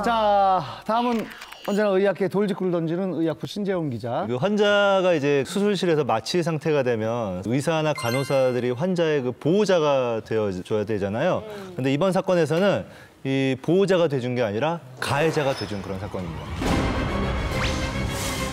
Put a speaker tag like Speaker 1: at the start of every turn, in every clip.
Speaker 1: 자, 다음은 언제나 의학계 돌직구를 던지는 의학부 신재훈 기자.
Speaker 2: 그 환자가 이제 수술실에서 마취 상태가 되면 의사나 간호사들이 환자의 그 보호자가 되어줘야 되잖아요. 근데 이번 사건에서는 이 보호자가 돼준 게 아니라 가해자가 돼준 그런 사건입니다.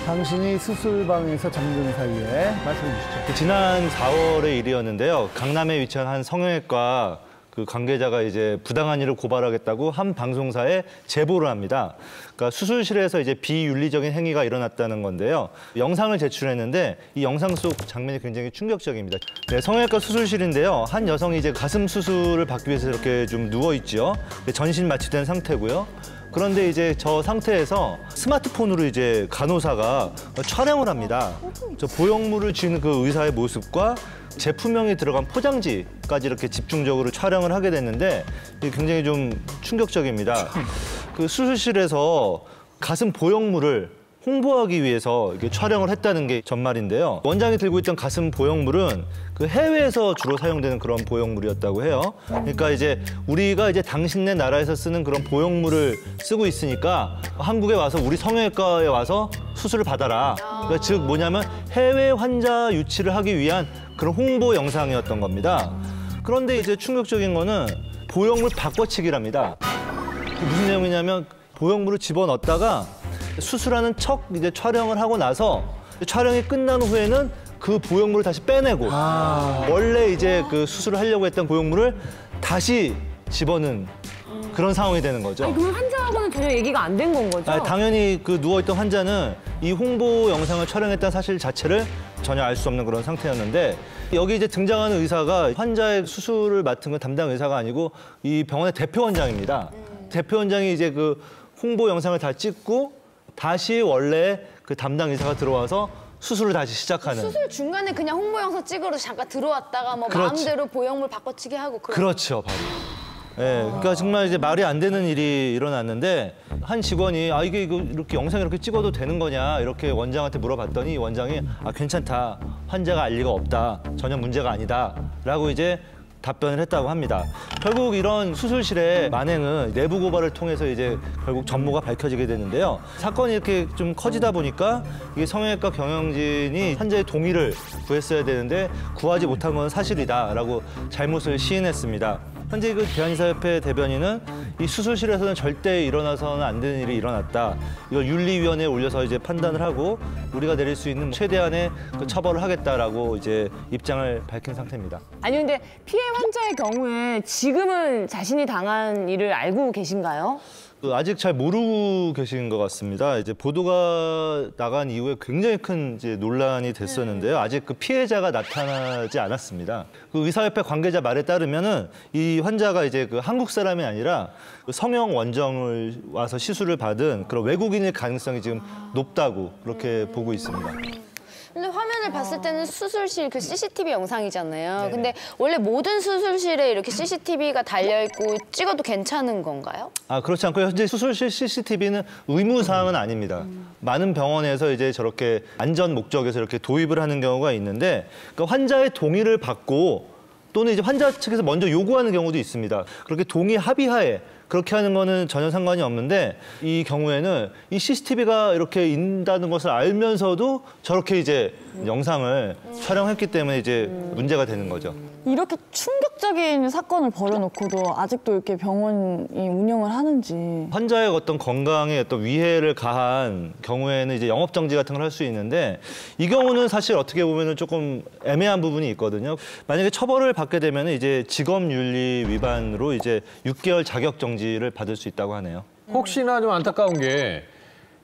Speaker 1: 당신이 수술방에서 잠든 사이에 말씀해 주시죠.
Speaker 2: 지난 4월의 일이었는데요. 강남에 위치한 한 성형외과 그 관계자가 이제 부당한 일을 고발하겠다고 한 방송사에 제보를 합니다. 그러니까 수술실에서 이제 비윤리적인 행위가 일어났다는 건데요. 영상을 제출했는데 이 영상 속 장면이 굉장히 충격적입니다. 네, 성형외과 수술실인데요. 한 여성이 이제 가슴 수술을 받기 위해서 이렇게 좀 누워 있죠. 전신 마취된 상태고요. 그런데 이제 저 상태에서 스마트폰으로 이제 간호사가 촬영을 합니다. 저 보형물을 쥐는 그 의사의 모습과 제품명이 들어간 포장지까지 이렇게 집중적으로 촬영을 하게 됐는데 굉장히 좀 충격적입니다. 그 수술실에서 가슴 보형물을 홍보하기 위해서 이렇게 촬영을 했다는 게 전말인데요. 원장이 들고 있던 가슴 보형물은 그 해외에서 주로 사용되는 그런 보형물이었다고 해요. 그러니까 이제 우리가 이제 당신네 나라에서 쓰는 그런 보형물을 쓰고 있으니까 한국에 와서 우리 성형외과에 와서 수술을 받아라. 그러니까 즉 뭐냐면 해외 환자 유치를 하기 위한 그런 홍보 영상이었던 겁니다. 그런데 이제 충격적인 거는 보형물 바꿔치기랍니다. 무슨 내용이냐면 보형물을 집어넣었다가 수술하는 척 이제 촬영을 하고 나서 촬영이 끝난 후에는 그 보형물을 다시 빼내고 원래 이제 그 수술을 하려고 했던 보형물을 다시 집어넣은 그런 상황이 되는 거죠.
Speaker 3: 아니, 그럼 환자하고는 전혀 얘기가 안 된 건 거죠?
Speaker 2: 당연히 그 누워있던 환자는 이 홍보 영상을 촬영했다는 사실 자체를 전혀 알 수 없는 그런 상태였는데 여기 이제 등장하는 의사가 환자의 수술을 맡은 건 담당 의사가 아니고 이 병원의 대표 원장입니다. 대표 원장이 이제 그 홍보 영상을 다 찍고 다시 원래 그 담당 의사가 들어와서 수술을 다시 시작하는.
Speaker 4: 수술 중간에 그냥 홍보 영상 찍으러 잠깐 들어왔다가 뭐
Speaker 2: 그렇죠.
Speaker 4: 마음대로 보형물 바꿔치기 하고
Speaker 2: 그렇죠, 바로. 네, 그러니까 정말 이제 말이 안 되는 일이 일어났는데 한 직원이 이게 이렇게 영상 이렇게 찍어도 되는 거냐 이렇게 원장한테 물어봤더니 원장이 괜찮다, 환자가 알 리가 없다, 전혀 문제가 아니다라고 이제 답변을 했다고 합니다. 결국 이런 수술실의 만행은 내부 고발을 통해서 이제 결국 전모가 밝혀지게 되는데요. 사건이 이렇게 좀 커지다 보니까 이게 성형외과 경영진이 환자의 동의를 구했어야 되는데 구하지 못한 건 사실이다라고 잘못을 시인했습니다. 현재 그 대한의사협회 대변인은 이 수술실에서는 절대 일어나서는 안 되는 일이 일어났다. 이걸 윤리위원회에 올려서 이제 판단을 하고 우리가 내릴 수 있는 최대한의 그 처벌을 하겠다라고 이제 입장을 밝힌 상태입니다.
Speaker 3: 아니 근데 피해 환자의 경우에 지금은 자신이 당한 일을 알고 계신가요?
Speaker 2: 아직 잘 모르고 계신 것 같습니다. 이제 보도가 나간 이후에 굉장히 큰 이제 논란이 됐었는데요. 아직 그 피해자가 나타나지 않았습니다. 그 의사협회 관계자 말에 따르면은 이 환자가 이제 그 한국 사람이 아니라 그 성형 원정을 와서 시술을 받은 그런 외국인일 가능성이 지금 높다고 그렇게 보고 있습니다.
Speaker 4: 근데 화면을 봤을 때는 수술실 그 CCTV 영상이잖아요.
Speaker 2: 네네.
Speaker 4: 근데 원래 모든 수술실에 이렇게 CCTV가 달려있고 찍어도 괜찮은 건가요?
Speaker 2: 그렇지 않고요. 현재 수술실 CCTV는 의무사항은 아닙니다. 많은 병원에서 이제 저렇게 안전 목적에서 이렇게 도입을 하는 경우가 있는데 그러니까 환자의 동의를 받고 또는 이제 환자 측에서 먼저 요구하는 경우도 있습니다. 그렇게 동의 합의하에 그렇게 하는 거는 전혀 상관이 없는데 이 경우에는 이 CCTV가 이렇게 있다는 것을 알면서도 저렇게 이제 영상을 촬영했기 때문에 이제 문제가 되는 거죠.
Speaker 5: 이렇게 충격적인 사건을 벌여놓고도 아직도 이렇게 병원이 운영을 하는지.
Speaker 2: 환자의 어떤 건강에 어떤 위해를 가한 경우에는 이제 영업 정지 같은 걸 할 수 있는데 이 경우는 사실 어떻게 보면은 조금 애매한 부분이 있거든요. 만약에 처벌을 받게 되면 이제 직업윤리 위반으로 이제 6개월 자격 정지를 받을 수 있다고 하네요.
Speaker 6: 혹시나 좀 안타까운 게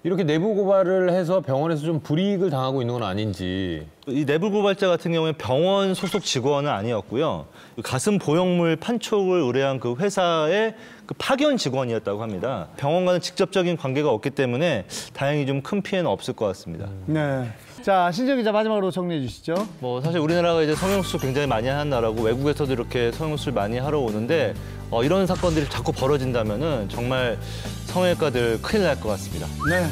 Speaker 6: 이렇게 내부 고발을 해서 병원에서 좀 불이익을 당하고 있는 건 아닌지.
Speaker 2: 이 내부 고발자 같은 경우에 병원 소속 직원은 아니었고요. 가슴 보형물 판촉을 의뢰한 그 회사의 그 파견 직원이었다고 합니다. 병원과는 직접적인 관계가 없기 때문에 다행히 좀 큰 피해는 없을 것 같습니다.
Speaker 1: 네. 자, 신재훈 기자 마지막으로 정리해 주시죠.
Speaker 2: 뭐 사실 우리나라가 이제 성형수술 굉장히 많이 하는 나라고 외국에서도 이렇게 성형수술 많이 하러 오는데 이런 사건들이 자꾸 벌어진다면은 정말 성형외과들 큰일 날 것 같습니다.
Speaker 1: 네.